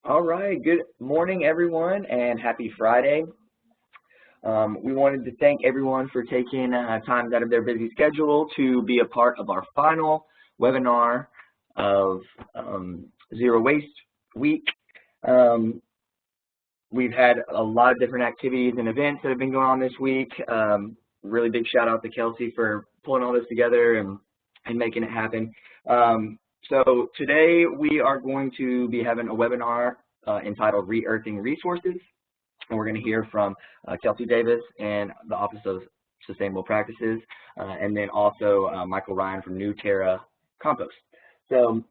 All right, good morning everyone and happy Friday. We wanted to thank everyone for taking time out of their busy schedule to be a part of our final webinar of Zero Waste Week. We've had a lot of different activities and events that have been going on this week. Really big shout out to Kelsey for pulling all this together and making it happen. So today we are going to be having a webinar entitled Re-Earthing Resources, and we're going to hear from Kelsey Davis and the Office of Sustainable Practices, and then also Michael Ryan from New Terra Compost. So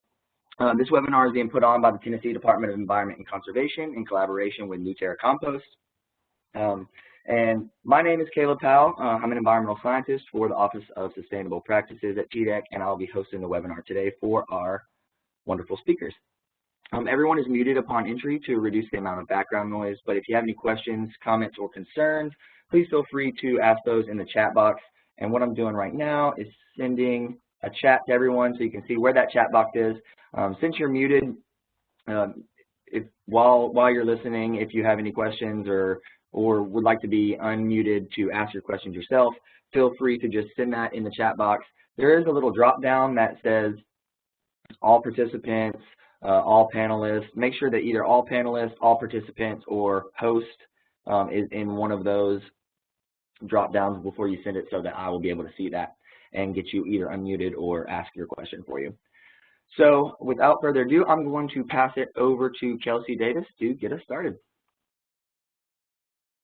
this webinar is being put on by the Tennessee Department of Environment and Conservation in collaboration with New Terra Compost. And my name is Caleb Powell. I'm an environmental scientist for the Office of Sustainable Practices at TDEC, and I'll be hosting the webinar today for our wonderful speakers. Everyone is muted upon entry to reduce the amount of background noise, but if you have any questions, comments, or concerns, please feel free to ask those in the chat box. And what I'm doing right now is sending a chat to everyone so you can see where that chat box is. Since you're muted, while you're listening, if you have any questions or would like to be unmuted to ask your questions yourself, feel free to just send that in the chat box. There is a little drop down that says all participants, all panelists. Make sure that either all panelists, all participants, or host is in one of those drop downs before you send it so that I will be able to see that and get you either unmuted or ask your question for you. So without further ado, I'm going to pass it over to Kelsey Davis to get us started.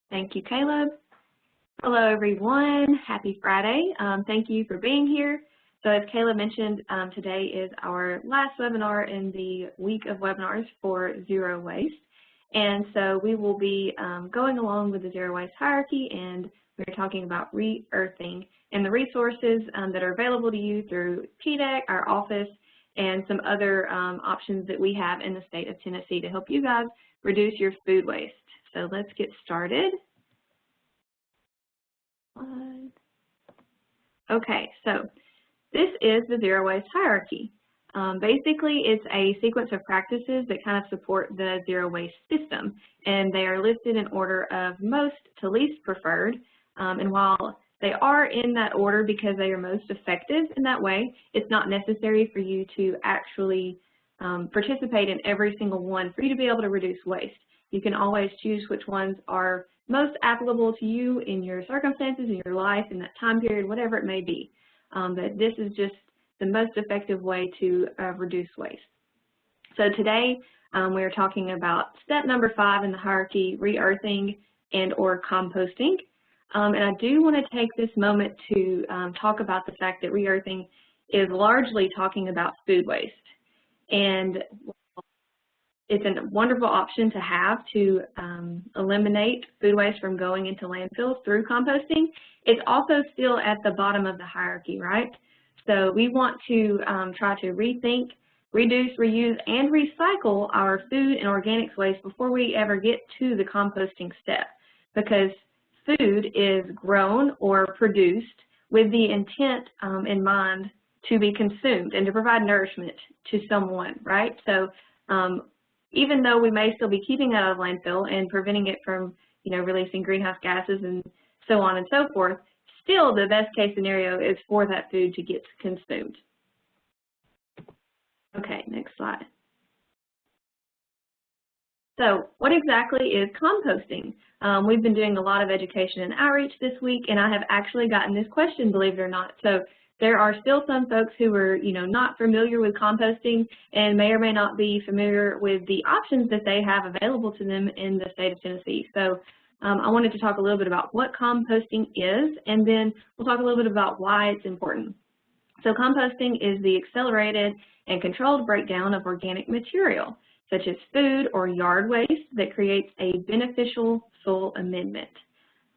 Thank you, Caleb. Hello, everyone. Happy Friday. Thank you for being here. So as Caleb mentioned, today is our last webinar in the week of webinars for Zero Waste. And so we will be going along with the Zero Waste Hierarchy, and we're talking about re-earthing and the resources that are available to you through TDEC, our office, and some other options that we have in the state of Tennessee to help you guys reduce your food waste. So let's get started. Okay, so this is the Zero Waste Hierarchy. Basically, it's a sequence of practices that kind of support the zero waste system, and they are listed in order of most to least preferred. And while they are in that order because they are most effective in that way, it's not necessary for you to actually participate in every single one for you to be able to reduce waste. You can always choose which ones are most applicable to you in your circumstances, in your life, in that time period, whatever it may be. But this is just the most effective way to reduce waste. So today we are talking about step number 5 in the hierarchy, re-earthing and or composting. And I do want to take this moment to talk about the fact that re-earthing is largely talking about food waste. And it's a wonderful option to have to eliminate food waste from going into landfills through composting. It's also still at the bottom of the hierarchy, right? So we want to try to rethink, reduce, reuse, and recycle our food and organics waste before we ever get to the composting step, because food is grown or produced with the intent in mind to be consumed and to provide nourishment to someone, right? So even though we may still be keeping it out of landfill and preventing it from, releasing greenhouse gases and so on and so forth, still the best case scenario is for that food to get consumed. Okay, next slide. So what exactly is composting? We've been doing a lot of education and outreach this week, and I have actually gotten this question, believe it or not. So there are still some folks who are, not familiar with composting and may or may not be familiar with the options that they have available to them in the state of Tennessee. So I wanted to talk a little bit about what composting is, and then we'll talk a little bit about why it's important. So composting is the accelerated and controlled breakdown of organic material, such as food or yard waste, that creates a beneficial soil amendment.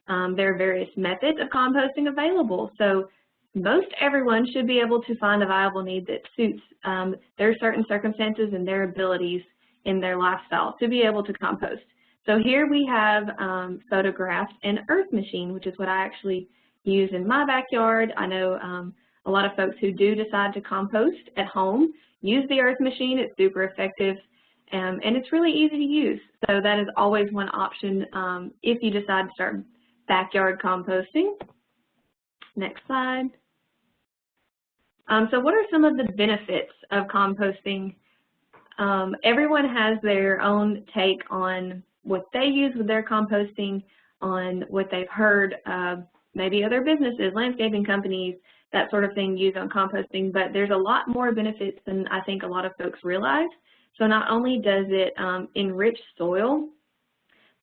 There are various methods of composting available. So most everyone should be able to find a viable need that suits their certain circumstances and their abilities in their lifestyle to be able to compost. So here we have photographed an earth machine, which is what I actually use in my backyard. I know a lot of folks who do decide to compost at home use the earth machine. It's super effective. And it's really easy to use. So that is always one option if you decide to start backyard composting. Next slide. So what are some of the benefits of composting? Everyone has their own take on what they use with their composting, on what they've heard maybe other businesses, landscaping companies, that sort of thing use on composting, but there's a lot more benefits than I think a lot of folks realize. So not only does it enrich soil,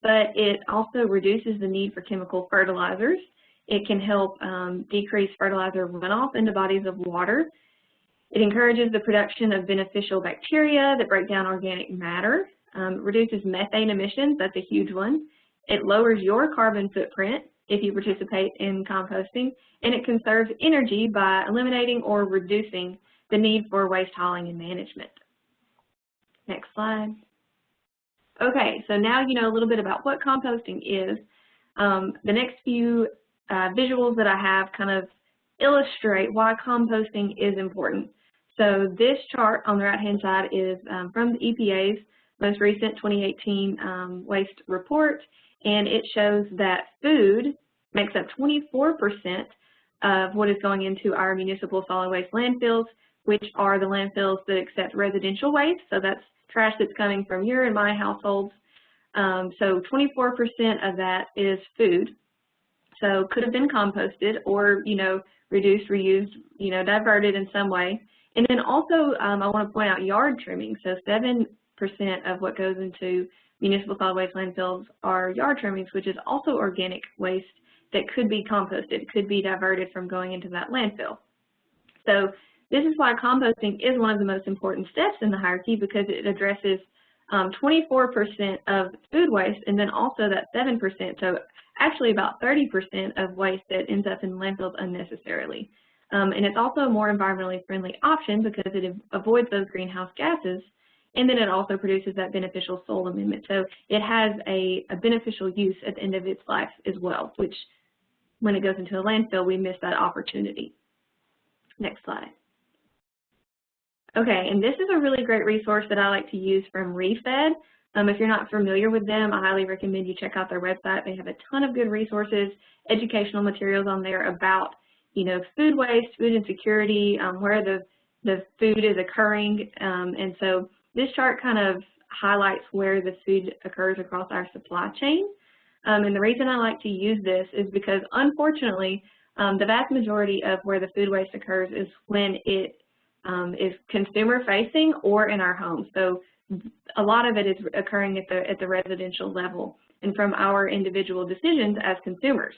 but it also reduces the need for chemical fertilizers. It can help decrease fertilizer runoff into bodies of water. It encourages the production of beneficial bacteria that break down organic matter, reduces methane emissions, that's a huge one. It lowers your carbon footprint if you participate in composting, and it conserves energy by eliminating or reducing the need for waste hauling and management. Next slide. Okay, so now you know a little bit about what composting is. The next few visuals that I have kind of illustrate why composting is important. So this chart on the right-hand side is from the EPA's most recent 2018 waste report, and it shows that food makes up 24% of what is going into our municipal solid waste landfills, which are the landfills that accept residential waste. So that's trash that's coming from your and my households. So 24% of that is food. So could have been composted or, reduced, reused, diverted in some way. And then also I want to point out yard trimming. So 7% of what goes into municipal solid waste landfills are yard trimmings, which is also organic waste that could be composted, could be diverted from going into that landfill. So this is why composting is one of the most important steps in the hierarchy, because it addresses 24% of food waste and then also that 7%, so actually about 30% of waste that ends up in landfills unnecessarily. And it's also a more environmentally friendly option because it avoids those greenhouse gases, and then it also produces that beneficial soil amendment. So it has a beneficial use at the end of its life as well, which when it goes into a landfill, we miss that opportunity. Next slide. Okay, and this is a really great resource that I like to use from ReFed. If you're not familiar with them, I highly recommend you check out their website. They have a ton of good resources, educational materials on there about, food waste, food insecurity, where the food is occurring. And so this chart kind of highlights where the food occurs across our supply chain. And the reason I like to use this is because, unfortunately, the vast majority of where the food waste occurs is when it is consumer facing or in our homes. So a lot of it is occurring at the residential level and from our individual decisions as consumers.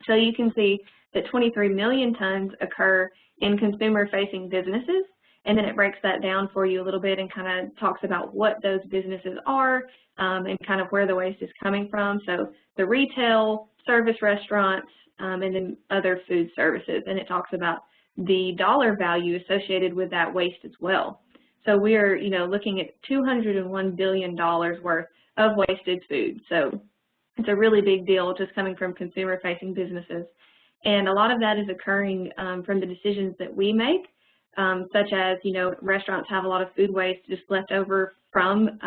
So you can see that 23 million tons occur in consumer facing businesses, and then it breaks that down for you a little bit and kind of talks about what those businesses are and kind of where the waste is coming from. So the retail, service restaurants, and then other food services, and it talks about the dollar value associated with that waste as well. So we are, looking at $201 billion worth of wasted food. So it's a really big deal just coming from consumer-facing businesses. And a lot of that is occurring from the decisions that we make, such as, restaurants have a lot of food waste just left over from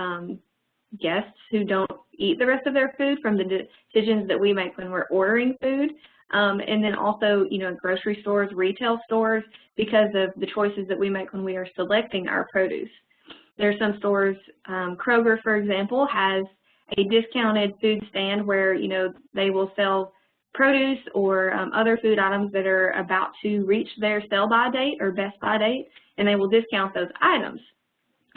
guests who don't eat the rest of their food, from the decisions that we make when we're ordering food. And then also, grocery stores, retail stores, because of the choices that we make when we are selecting our produce. There are some stores, Kroger, for example, has a discounted food stand where, they will sell produce or other food items that are about to reach their sell-by date or best-by date, and they will discount those items.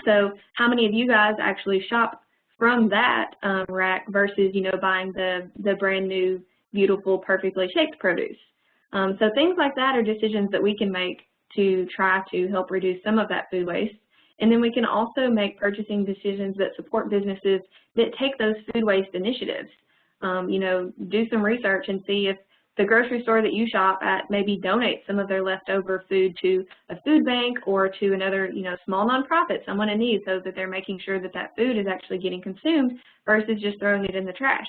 So how many of you guys actually shop from that rack versus, buying the brand new, beautiful, perfectly shaped produce? So things like that are decisions that we can make to try to help reduce some of that food waste. And then we can also make purchasing decisions that support businesses that take those food waste initiatives. Do some research and see if the grocery store that you shop at maybe donates some of their leftover food to a food bank or to another, small nonprofit, someone in need, so that they're making sure that that food is actually getting consumed versus just throwing it in the trash.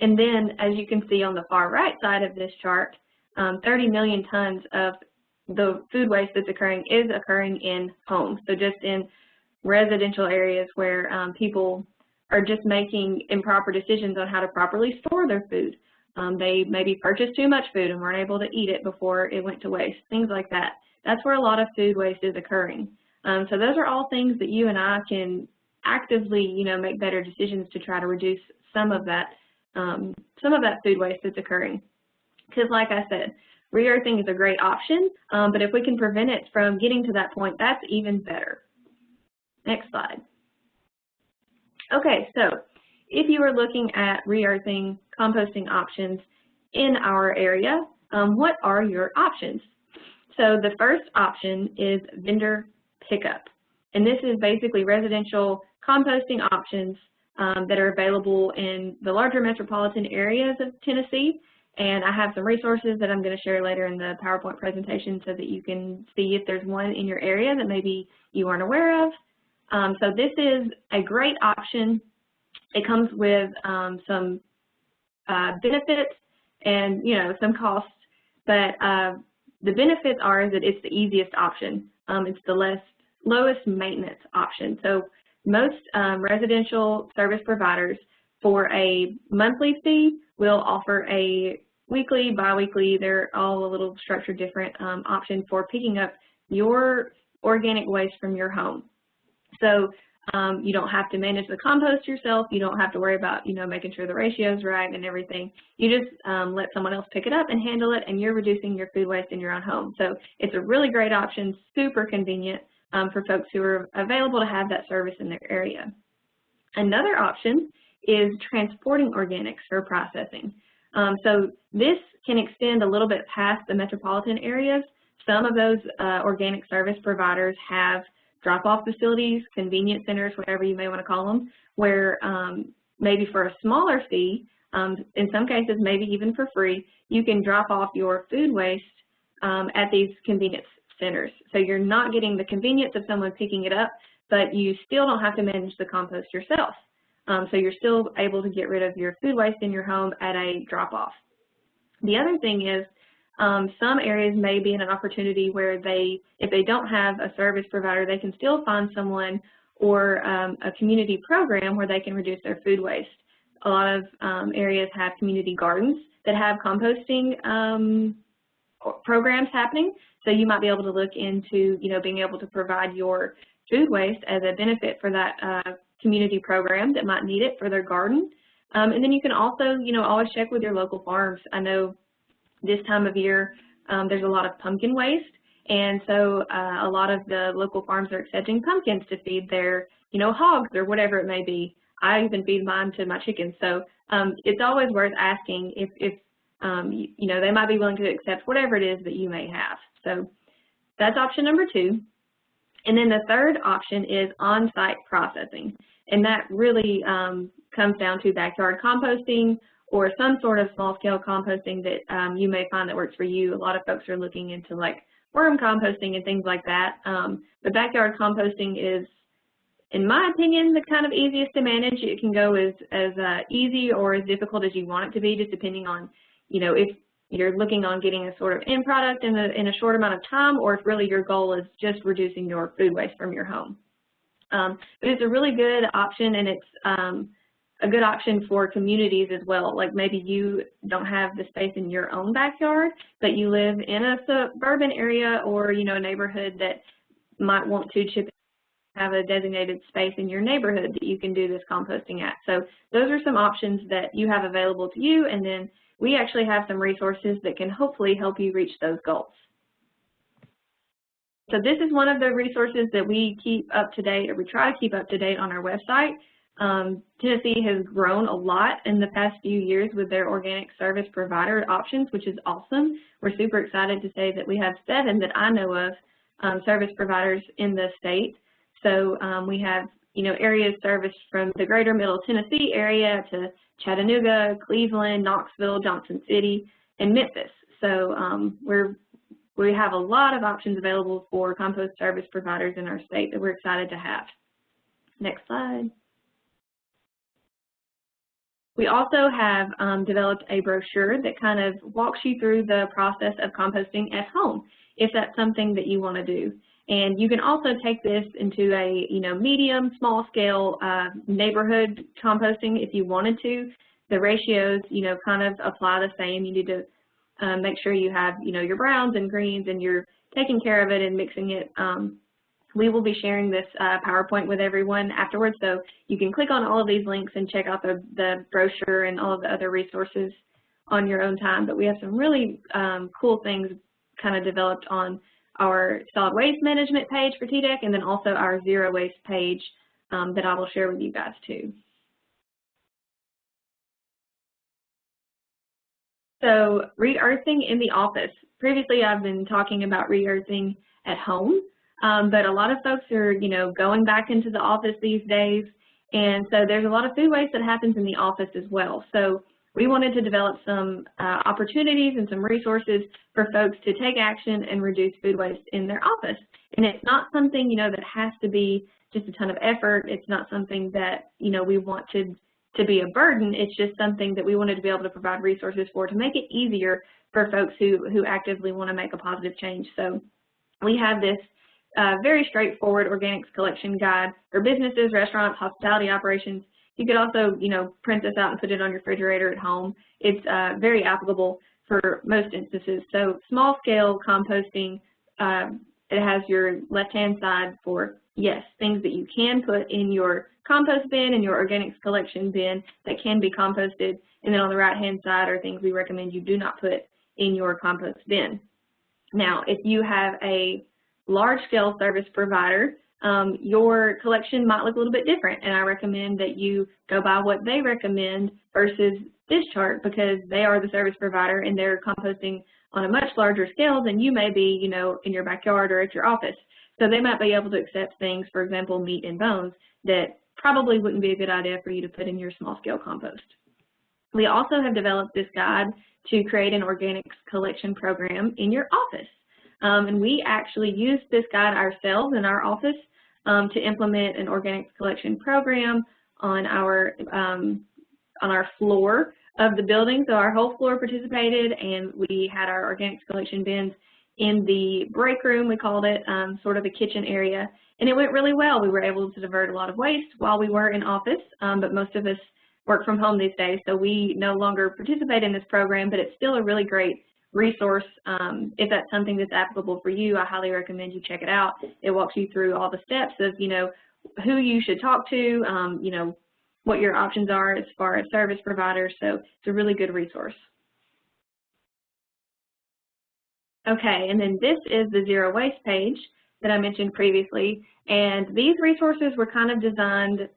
And then, as you can see on the far right side of this chart, 30 million tons of the food waste that's occurring is occurring in homes. So just in residential areas where people are just making improper decisions on how to properly store their food. They maybe purchased too much food and weren't able to eat it before it went to waste, things like that. That's where a lot of food waste is occurring. So those are all things that you and I can actively, make better decisions to try to reduce some of that food waste that's occurring. Because like I said, re-earthing is a great option, but if we can prevent it from getting to that point, that's even better. Next slide. Okay, so if you are looking at re-earthing composting options in our area, what are your options? So the first option is vendor pickup. And this is basically residential composting options that are available in the larger metropolitan areas of Tennessee. And I have some resources that I'm going to share later in the PowerPoint presentation so that you can see if there's one in your area that maybe you aren't aware of. So this is a great option. It comes with some benefits and, some costs, but the benefits are that it's the easiest option. It's the lowest maintenance option. So most residential service providers for a monthly fee will offer a weekly, bi-weekly, they're all a little structured different option for picking up your organic waste from your home. So you don't have to manage the compost yourself. You don't have to worry about, making sure the ratio is right and everything. You just let someone else pick it up and handle it, and you're reducing your food waste in your own home. So it's a really great option, super convenient for folks who are available to have that service in their area. Another option is transporting organics for processing. So this can extend a little bit past the metropolitan areas. Some of those organic service providers have drop-off facilities, convenience centers, whatever you may want to call them, where maybe for a smaller fee, in some cases maybe even for free, you can drop off your food waste at these convenience centers. So you're not getting the convenience of someone picking it up, but you still don't have to manage the compost yourself. So you're still able to get rid of your food waste in your home at a drop-off. The other thing is some areas may be in an opportunity where if they don't have a service provider, they can still find someone or a community program where they can reduce their food waste. A lot of areas have community gardens that have composting programs happening, so you might be able to look into, being able to provide your food waste as a benefit for that community program that might need it for their garden. And then you can also, always check with your local farms. I know this time of year there's a lot of pumpkin waste, and so a lot of the local farms are accepting pumpkins to feed their, hogs or whatever it may be. I even feed mine to my chickens, so it's always worth asking if they might be willing to accept whatever it is that you may have. So that's option number 2. And then the third option is on-site processing, and that really comes down to backyard composting or some sort of small-scale composting that you may find that works for you. A lot of folks are looking into like worm composting and things like that. But backyard composting is, in my opinion, the kind of easiest to manage. It can go as easy or as difficult as you want it to be, just depending on, if you're looking on getting a sort of end product in a short amount of time, or if really your goal is just reducing your food waste from your home. But it's a really good option, and it's a good option for communities as well. Like maybe you don't have the space in your own backyard, but you live in a suburban area or, a neighborhood that might want to have a designated space in your neighborhood that you can do this composting at. So those are some options that you have available to you, and then we actually have some resources that can hopefully help you reach those goals. So this is one of the resources that we keep up to date, or we try to keep up to date on our website. Tennessee has grown a lot in the past few years with their organic service provider options, which is awesome. We're super excited to say that we have 7 that I know of service providers in the state. So we have, areas serviced from the greater Middle Tennessee area to Chattanooga, Cleveland, Knoxville, Johnson City, and Memphis. So we have a lot of options available for compost service providers in our state that we're excited to have. Next slide. We also have developed a brochure that kind of walks you through the process of composting at home, if that's something that you want to do. And you can also take this into a, medium, small scale neighborhood composting if you wanted to. The ratios, kind of apply the same. You need to make sure you have, your browns and greens and you're taking care of it and mixing it. We will be sharing this PowerPoint with everyone afterwards, so you can click on all of these links and check out the brochure and all of the other resources on your own time. But we have some really cool things kind of developed on our solid waste management page for TDEC, and then also our zero waste page that I will share with you guys too. So re-earthing in the office. Previously I've been talking about re-earthing at home, but a lot of folks are, going back into the office these days, and so there's a lot of food waste that happens in the office as well. So we wanted to develop some opportunities and some resources for folks to take action and reduce food waste in their office. And it's not something, that has to be just a ton of effort. It's not something that, we want to be a burden. It's just something that we wanted to be able to provide resources for to make it easier for folks who actively want to make a positive change. So we have this very straightforward organics collection guide for businesses, restaurants, hospitality operations. You could also, print this out and put it on your refrigerator at home. It's very applicable for most instances. So small scale composting, it has your left-hand side for, yes, things that you can put in your compost bin and your organics collection bin that can be composted. And then on the right-hand side are things we recommend you do not put in your compost bin. Now, if you have a large-scale service provider, your collection might look a little bit different, and I recommend that you go by what they recommend versus this chart, because they are the service provider and they're composting on a much larger scale than you may be, in your backyard or at your office. So they might be able to accept things, for example, meat and bones, that probably wouldn't be a good idea for you to put in your small-scale compost. We also have developed this guide to create an organics collection program in your office. And we actually use this guide ourselves in our office to implement an organics collection program on our floor of the building. So our whole floor participated, and we had our organics collection bins in the break room, we called it, sort of a kitchen area. And it went really well. We were able to divert a lot of waste while we were in office, but most of us work from home these days, so we no longer participate in this program, but it's still a really great resource. If that's something that's applicable for you, I highly recommend you check it out. It walks you through all the steps of, who you should talk to, what your options are as far as service providers. So it's a really good resource. Okay, and then this is the zero waste page that I mentioned previously, and these resources were kind of designed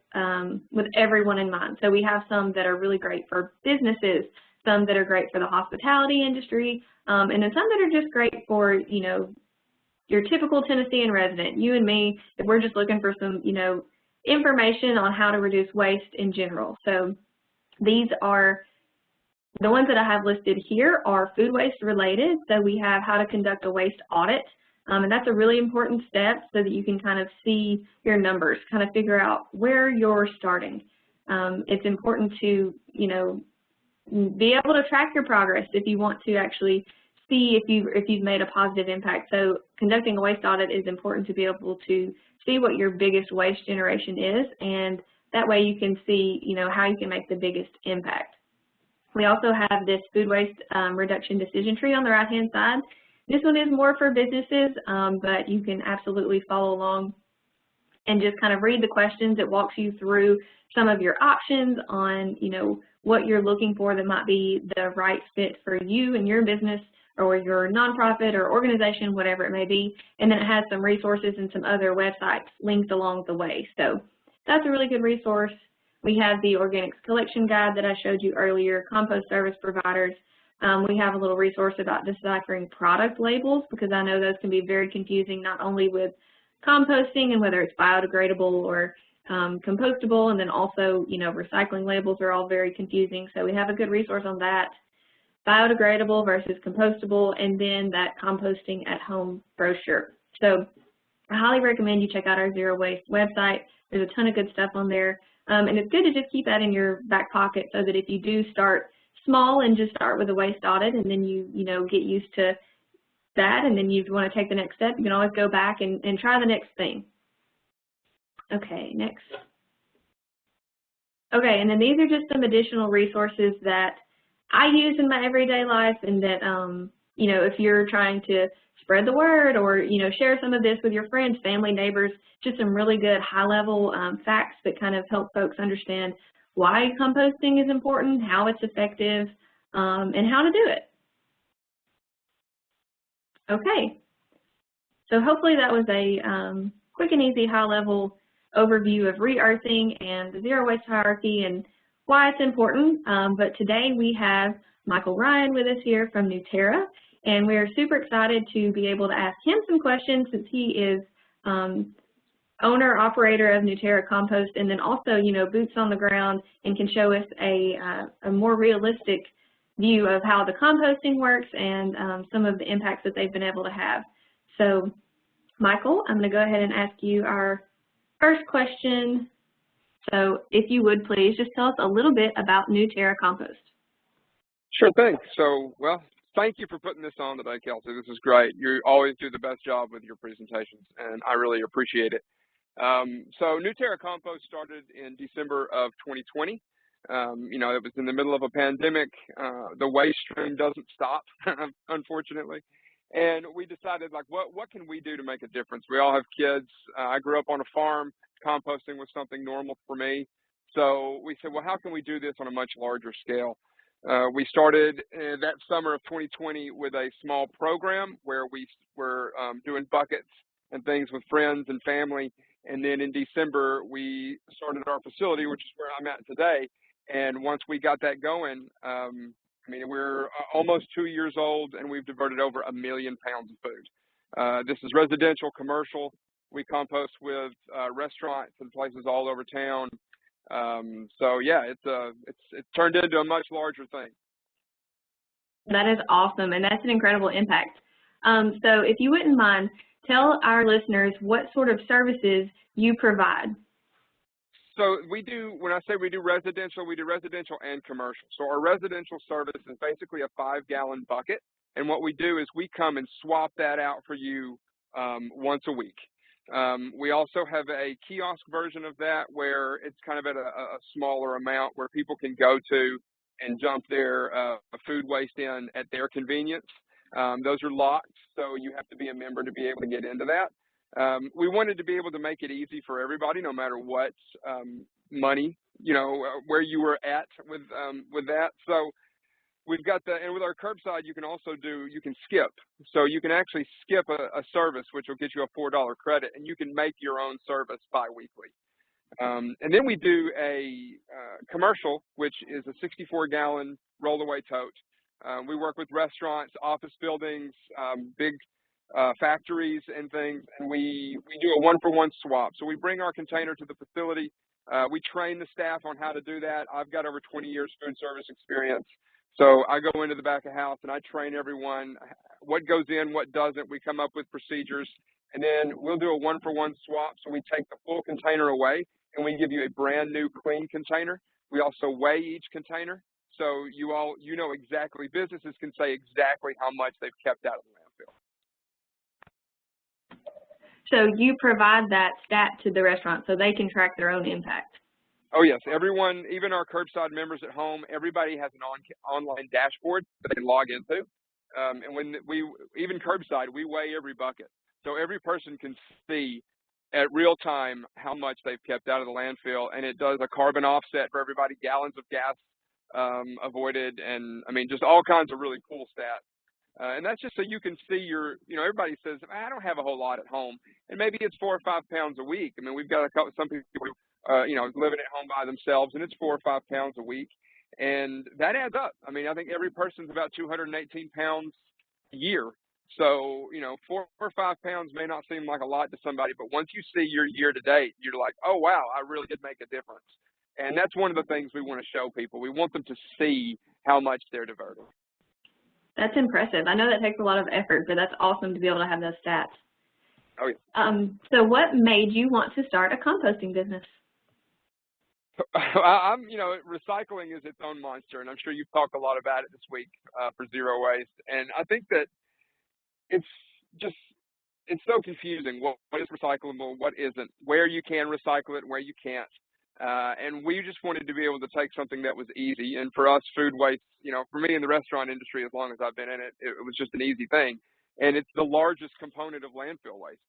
with everyone in mind. So we have some that are really great for businesses, some that are great for the hospitality industry, and then some that are just great for, your typical Tennessean resident, you and me, if we're just looking for some, information on how to reduce waste in general. So these are, the ones that I have listed here are food waste related. So we have how to conduct a waste audit, and that's a really important step so that you can kind of see your numbers, kind of figure out where you're starting. It's important to, be able to track your progress if you want to actually see if you've made a positive impact. So conducting a waste audit is important to be able to see what your biggest waste generation is, and that way you can see, how you can make the biggest impact. We also have this food waste reduction decision tree on the right-hand side. This one is more for businesses, but you can absolutely follow along and just kind of read the questions. It walks you through some of your options on, what you're looking for that might be the right fit for you and your business or your nonprofit or organization, whatever it may be. And then it has some resources and some other websites linked along the way. So that's a really good resource. We have the organics collection guide that I showed you earlier, compost service providers. We have a little resource about deciphering product labels, because I know those can be very confusing, not only with composting and whether it's biodegradable or compostable, and then also, recycling labels are all very confusing. So we have a good resource on that, biodegradable versus compostable, and then that composting at home brochure. So I highly recommend you check out our Zero Waste website. There's a ton of good stuff on there. And it's good to just keep that in your back pocket so that if you do start small and just start with a waste audit, and then you get used to that and then you want to take the next step, you can always go back and try the next thing. Okay, next. Okay, and then these are just some additional resources that I use in my everyday life, and that, you know, if you're trying to spread the word or, you know, share some of this with your friends, family, neighbors, just some really good high-level facts that kind of help folks understand why composting is important, how it's effective, and how to do it. Okay, so hopefully that was a quick and easy high-level overview of re-earthing and the zero waste hierarchy and why it's important. But today we have Michael Ryan with us here from Nuterra, and we are super excited to be able to ask him some questions since he is owner, operator of Nuterra Compost, and then also, you know, boots on the ground and can show us a more realistic view of how the composting works and some of the impacts that they've been able to have. So, Michael, I'm going to go ahead and ask you our first question. So if you would please just tell us a little bit about Nuterra Compost. Sure thing. So, well, thank you for putting this on today, Kelsey. This is great. You always do the best job with your presentations, and I really appreciate it. So Nuterra Compost started in December of 2020. You know, it was in the middle of a pandemic. The waste stream doesn't stop, unfortunately. And we decided, like, what can we do to make a difference? We all have kids. I grew up on a farm. Composting was something normal for me. So we said, well, how can we do this on a much larger scale? We started that summer of 2020 with a small program where we were doing buckets and things with friends and family. And then in December, we started our facility, which is where I'm at today. And once we got that going, I mean, we're almost 2 years old, and we've diverted over 1 million pounds of food. This is residential, commercial. We compost with restaurants and places all over town. So yeah, it's turned into a much larger thing. That is awesome, and that's an incredible impact. So if you wouldn't mind, tell our listeners what sort of services you provide. So we do, when I say we do residential and commercial. So our residential service is basically a 5-gallon bucket. And what we do is we come and swap that out for you once a week. We also have a kiosk version of that where it's kind of at a smaller amount where people can go to and dump their food waste in at their convenience. Those are locked, so you have to be a member to be able to get into that. We wanted to be able to make it easy for everybody, no matter what money, you know, where you were at with that. So we've got and with our curbside, you can also you can skip. So you can actually skip a service, which will get you a $4 credit, and you can make your own service bi-weekly. And then we do a commercial, which is a 64-gallon roll-away tote. We work with restaurants, office buildings, big factories and things, and we do a one-for-one swap. So we bring our container to the facility. We train the staff on how to do that. I've got over 20 years food service experience. So I go into the back of house and I train everyone what goes in, what doesn't. We come up with procedures, and then we'll do a one-for-one swap. So we take the full container away and we give you a brand new clean container. We also weigh each container. So you know exactly, businesses can say exactly how much they've kept out of the landfill. So you provide that stat to the restaurant so they can track their own impact. Oh yes, everyone, even our curbside members at home, everybody has an online dashboard that they can log into. And when even curbside, we weigh every bucket. So every person can see at real time how much they've kept out of the landfill, and it does a carbon offset for everybody, gallons of gas avoided, and I mean, just all kinds of really cool stats. And that's just so you can see everybody says, I don't have a whole lot at home. And maybe it's 4 or 5 pounds a week. I mean, we've got some people who, living at home by themselves, and it's 4 or 5 pounds a week. And that adds up. I mean, I think every person's about 218 pounds a year. So, 4 or 5 pounds may not seem like a lot to somebody, but once you see your year to date, you're like, oh, wow, I really did make a difference. And that's one of the things we want to show people. We want them to see how much they're diverting. That's impressive. I know that takes a lot of effort, but that's awesome to be able to have those stats. Oh, yeah. So what made you want to start a composting business? Recycling is its own monster, and I'm sure you've talked a lot about it this week for Zero Waste. And I think that it's just, it's so confusing. What is recyclable, what isn't, where you can recycle it, where you can't. And we just wanted to be able to take something that was easy. And for us, food waste, you know, for me in the restaurant industry, as long as I've been in it, it was just an easy thing. And it's the largest component of landfill waste.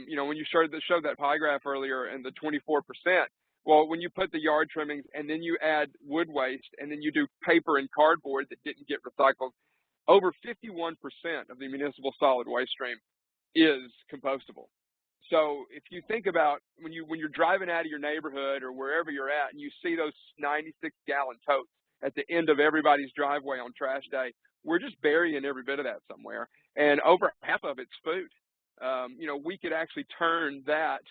You know, when you showed that pie graph earlier and the 24%, well, when you put the yard trimmings and then you add wood waste and then you do paper and cardboard that didn't get recycled, over 51% of the municipal solid waste stream is compostable. So if you think about when you're driving out of your neighborhood or wherever you're at and you see those 96-gallon totes at the end of everybody's driveway on trash day, we're just burying every bit of that somewhere. And over half of it's food. You know, we could actually turn that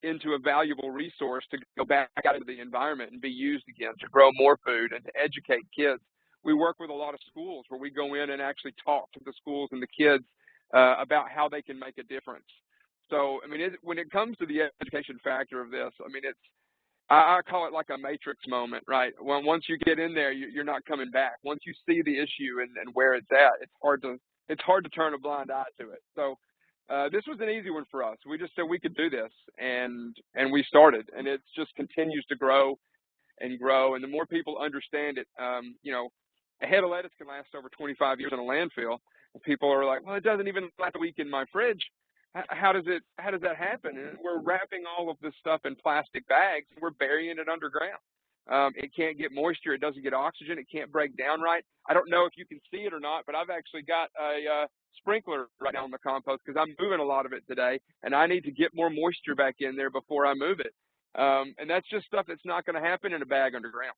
into a valuable resource to go back out into the environment and be used again to grow more food and to educate kids. We work with a lot of schools where we go in and actually talk to the schools and the kids about how they can make a difference. So, I mean, when it comes to the education factor of this, I mean, I call it like a matrix moment, right? Once you get in there, you're not coming back. Once you see the issue and where it's at, it's hard to turn a blind eye to it. So this was an easy one for us. We just said we could do this, and we started, and it just continues to grow and grow. And the more people understand it, you know, a head of lettuce can last over 25 years in a landfill. And people are like, well, it doesn't even last a week in my fridge. How does that happen? And we're wrapping all of this stuff in plastic bags and we're burying it underground. It can't get moisture. It doesn't get oxygen. It can't break down right. I don't know if you can see it or not, but I've actually got a sprinkler right now on the compost because I'm moving a lot of it today, and I need to get more moisture back in there before I move it. And that's just stuff that's not going to happen in a bag underground.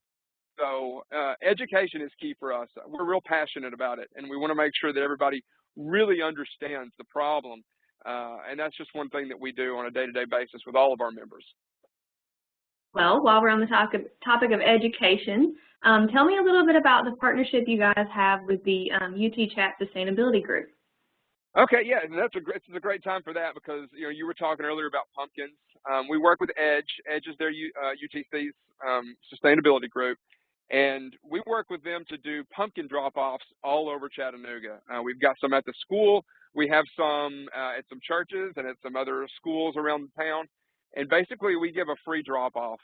So education is key for us. We're real passionate about it, and we want to make sure that everybody really understands the problem. And that's just one thing that we do on a day-to-day basis with all of our members. Well, while we're on the topic of education, tell me a little bit about the partnership you guys have with the UT Chat Sustainability Group. Okay, yeah, and it's a great time for that because, you know, you were talking earlier about pumpkins. We work with Edge. Edge is their UTC's sustainability group, and we work with them to do pumpkin drop-offs all over Chattanooga. We've got some at the school. We have some at some churches and at some other schools around the town. And basically, we give a free drop-off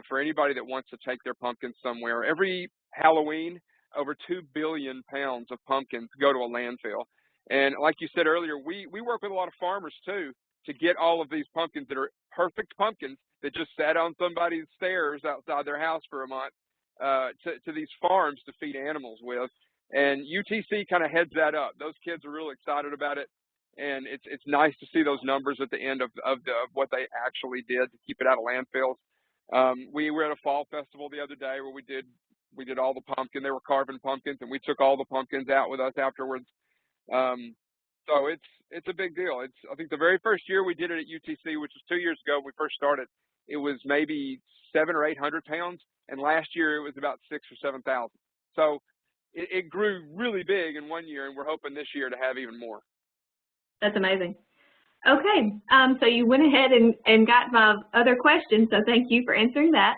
for anybody that wants to take their pumpkins somewhere. Every Halloween, over 2 billion pounds of pumpkins go to a landfill. And like you said earlier, we work with a lot of farmers, too, to get all of these pumpkins that are perfect pumpkins that just sat on somebody's stairs outside their house for a month to these farms to feed animals with. And UTC kind of heads that up. Those kids are really excited about it, and it's nice to see those numbers at the end of what they actually did to keep it out of landfills. We were at a fall festival the other day where we did all the pumpkin. They were carving pumpkins, and we took all the pumpkins out with us afterwards. So it's a big deal. I think the very first year we did it at UTC, which was 2 years ago when we first started, it was maybe 700 or 800 pounds, and last year it was about 6,000 or 7,000. So it grew really big in 1 year, and we're hoping this year to have even more. That's amazing. Okay, so you went ahead and got my other question, so thank you for answering that.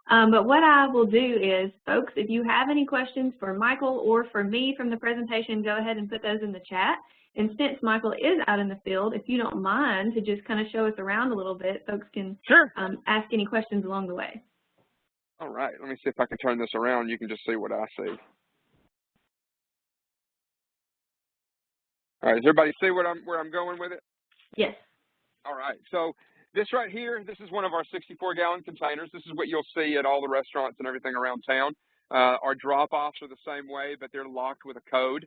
But what I will do is, folks, if you have any questions for Michael or for me from the presentation, go ahead and put those in the chat. And since Michael is out in the field, if you don't mind to just kind of show us around a little bit, folks can Sure. Ask any questions along the way. All right, let me see if I can turn this around. You can just see what I see. All right, does everybody see where I'm going with it? Yes. All right, so this right here, this is one of our 64-gallon containers. This is what you'll see at all the restaurants and everything around town. Our drop-offs are the same way, but they're locked with a code.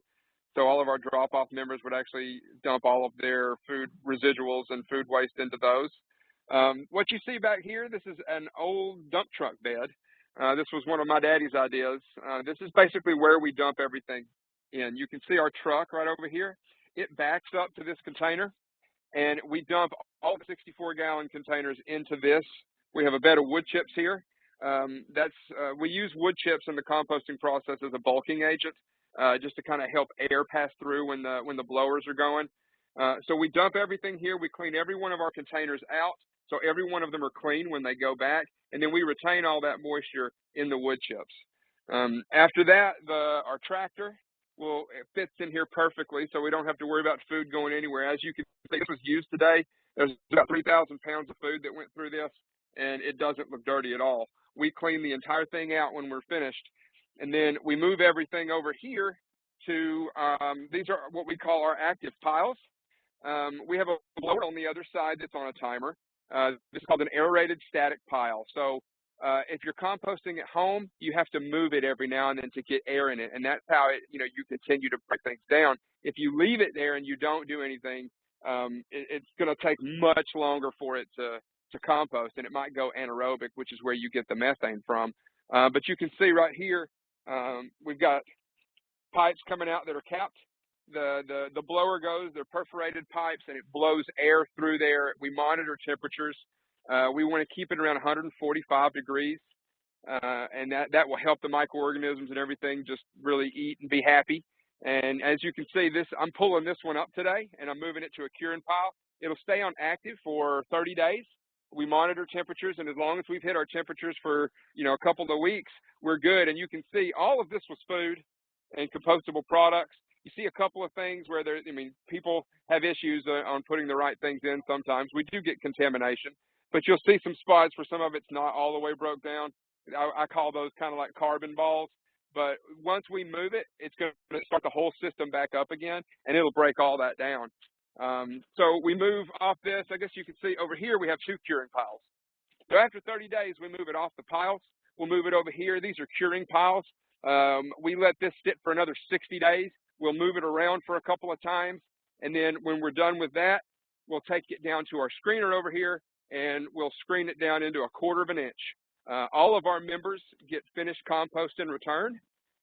So all of our drop-off members would actually dump all of their food residuals and food waste into those. What you see back here, this is an old dump truck bed. This was one of my daddy's ideas. This is basically where we dump everything in. You can see our truck right over here. It backs up to this container, and we dump all the 64-gallon containers into this. We have a bed of wood chips here. We use wood chips in the composting process as a bulking agent, just to kind of help air pass through when the blowers are going. So we dump everything here. We clean every one of our containers out, so every one of them are clean when they go back, and then we retain all that moisture in the wood chips. After that, our tractor well, it fits in here perfectly, so we don't have to worry about food going anywhere. As you can see, this was used today. There's about 3,000 pounds of food that went through this, and it doesn't look dirty at all. We clean the entire thing out when we're finished, and then we move everything over here to, these are what we call our active piles. We have a blower on the other side that's on a timer. This is called an aerated static pile. So if you're composting at home, you have to move it every now and then to get air in it, and that's how it, you continue to break things down. If you leave it there and you don't do anything, it's going to take much longer for it to compost, and it might go anaerobic, which is where you get the methane from. But you can see right here, we've got pipes coming out that are capped. The blower goes, they're perforated pipes, and it blows air through there. We monitor temperatures. We want to keep it around 145 degrees, and that will help the microorganisms and everything just really eat and be happy. And as you can see, I'm pulling this one up today, and I'm moving it to a curing pile. It'll stay on active for 30 days. We monitor temperatures, and as long as we've hit our temperatures for a couple of weeks, we're good. And you can see all of this was food and compostable products. You see a couple of things where people have issues on putting the right things in sometimes. We do get contamination, but you'll see some spots where some of it's not all the way broke down. I call those kind of like carbon balls. But once we move it, it's going to start the whole system back up again, and it'll break all that down. So we move off this. I guess you can see over here we have 2 curing piles. So after 30 days, we move it off the piles. We'll move it over here. These are curing piles. We let this sit for another 60 days. We'll move it around for a couple of times, and then when we're done with that, we'll take it down to our screener over here, and we'll screen it down into 1/4 of an inch. All of our members get finished compost in return.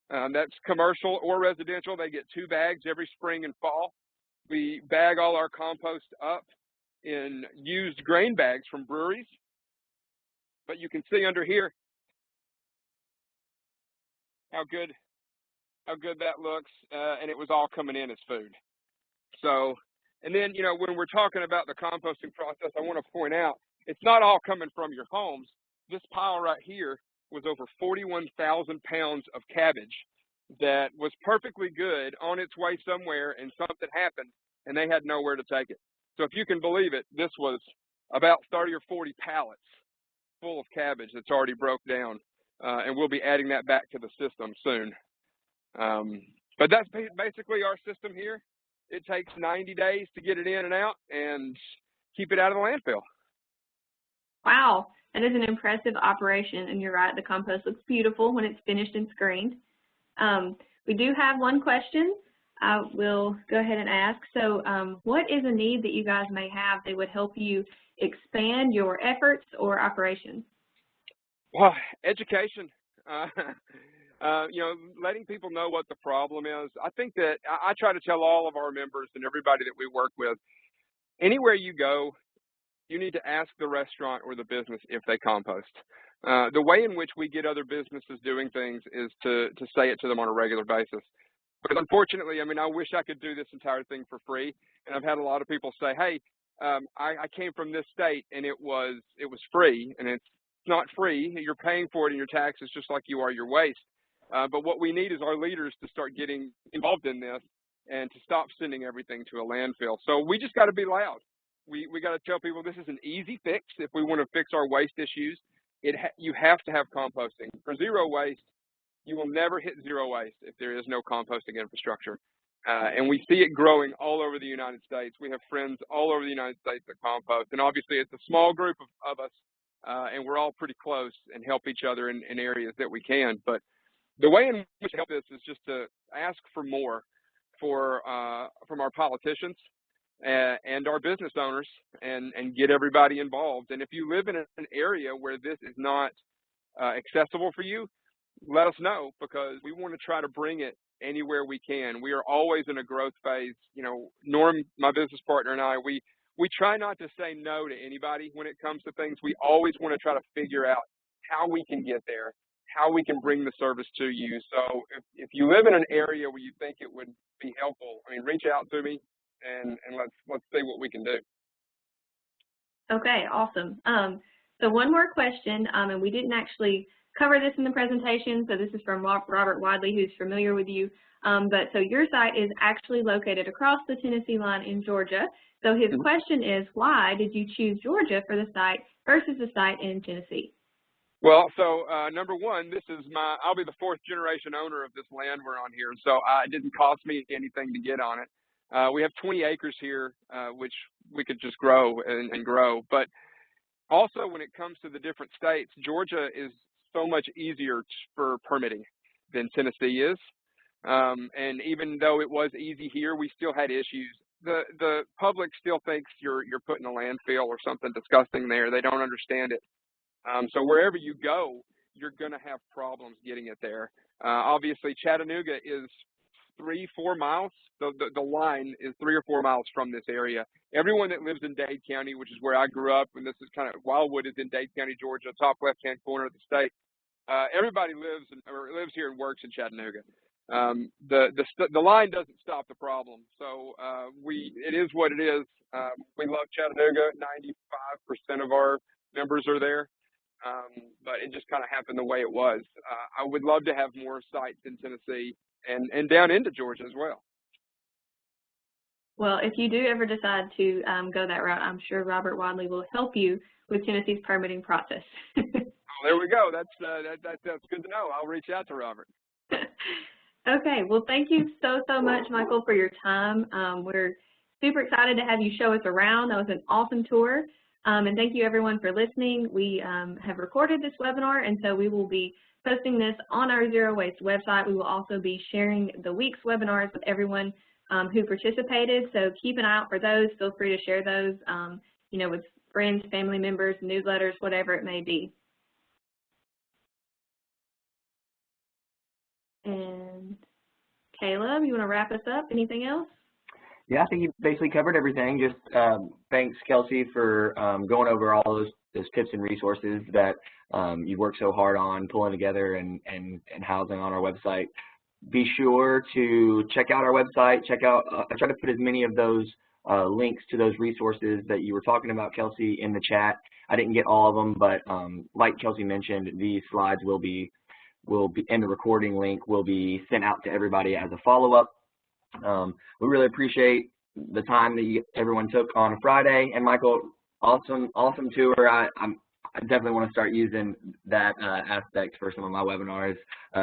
That's commercial or residential. They get 2 bags every spring and fall. We bag all our compost up in used grain bags from breweries. But you can see under here how good that looks, and it was all coming in as food. So, and then, when we're talking about the composting process, I want to point out, it's not all coming from your homes. This pile right here was over 41,000 pounds of cabbage that was perfectly good on its way somewhere, and something happened, and they had nowhere to take it. So if you can believe it, this was about 30 or 40 pallets full of cabbage that's already broke down, and we'll be adding that back to the system soon. But that's basically our system here. It takes 90 days to get it in and out and keep it out of the landfill. Wow, that is an impressive operation, and you're right, the compost looks beautiful when it's finished and screened. We do have one question I will go ahead and ask. So what is a need that you guys may have that would help you expand your efforts or operations? Well, education. Letting people know what the problem is. I think that I try to tell all of our members and everybody that we work with, anywhere you go, you need to ask the restaurant or the business if they compost. The way in which we get other businesses doing things is to say it to them on a regular basis. Because unfortunately, I wish I could do this entire thing for free. And I've had a lot of people say, hey, I came from this state and it was free, and it's not free. You're paying for it in your taxes just like you are your waste. But what we need is our leaders to start getting involved in this and to stop sending everything to a landfill. So we just got to be loud. We got to tell people this is an easy fix if we want to fix our waste issues. You have to have composting. For zero waste, you will never hit zero waste if there is no composting infrastructure. And we see it growing all over the United States. We have friends all over the United States that compost. And obviously it's a small group of us, and we're all pretty close and help each other in areas that we can. But the way in which to help this is just to ask for more from our politicians and our business owners, and get everybody involved. And if you live in an area where this is not accessible for you, let us know, because we want to try to bring it anywhere we can. We are always in a growth phase. Norm, my business partner, and I, we try not to say no to anybody when it comes to things. We always want to try to figure out how we can get there, how we can bring the service to you. So if you live in an area where you think it would be helpful, reach out to me, and let's see what we can do. Okay, awesome. So one more question, and we didn't actually cover this in the presentation, so this is from Robert Wadley, who's familiar with you. But so your site is actually located across the Tennessee line in Georgia. So his question is, why did you choose Georgia for the site versus the site in Tennessee? Well, so number one, I'll be the 4th generation owner of this land we're on here, so it didn't cost me anything to get on it. We have 20 acres here, which we could just grow and grow. But also, when it comes to the different states, Georgia is so much easier for permitting than Tennessee is. And even though it was easy here, we still had issues. The public still thinks you're putting a landfill or something disgusting there. They don't understand it. So wherever you go, you're going to have problems getting it there. Obviously, Chattanooga is 3-4 miles. The line is 3 or 4 miles from this area. Everyone that lives in Dade County, which is where I grew up, and this is kind of Wildwood is in Dade County, Georgia, top left-hand corner of the state. Everybody lives here and works in Chattanooga. The line doesn't stop the problem. So it is what it is. We love Chattanooga. 95% of our members are there. But it just kind of happened the way it was. I would love to have more sites in Tennessee and down into Georgia as well. Well, if you do ever decide to go that route, I'm sure Robert Wadley will help you with Tennessee's permitting process. Oh, there we go. That's good to know. I'll reach out to Robert. Okay. Well, thank you so much, Michael, for your time. We're super excited to have you show us around. That was an awesome tour. And thank you, everyone, for listening. We have recorded this webinar, and so we will be posting this on our Zero Waste website. We will also be sharing the week's webinars with everyone who participated, so keep an eye out for those. Feel free to share those, with friends, family members, newsletters, whatever it may be. And Caleb, you want to wrap us up? Anything else? Yeah, I think you basically covered everything. Just thanks, Kelsey, for going over all those tips and resources that you worked so hard on pulling together and housing on our website. Be sure to check out our website. I try to put as many of those links to those resources that you were talking about, Kelsey, in the chat. I didn't get all of them, but like Kelsey mentioned, these slides will be and the recording link will be sent out to everybody as a follow-up. We really appreciate the time that everyone took on a Friday. And Michael, awesome tour. I definitely want to start using that aspect for some of my webinars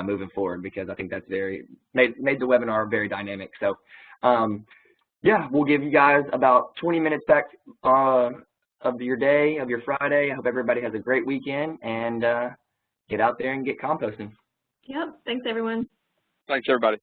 moving forward, because I think that's made the webinar very dynamic. So yeah, we'll give you guys about 20 minutes back of your day, of your Friday. I hope everybody has a great weekend, and get out there and get composting. Yep. Thanks, everyone. Thanks, everybody.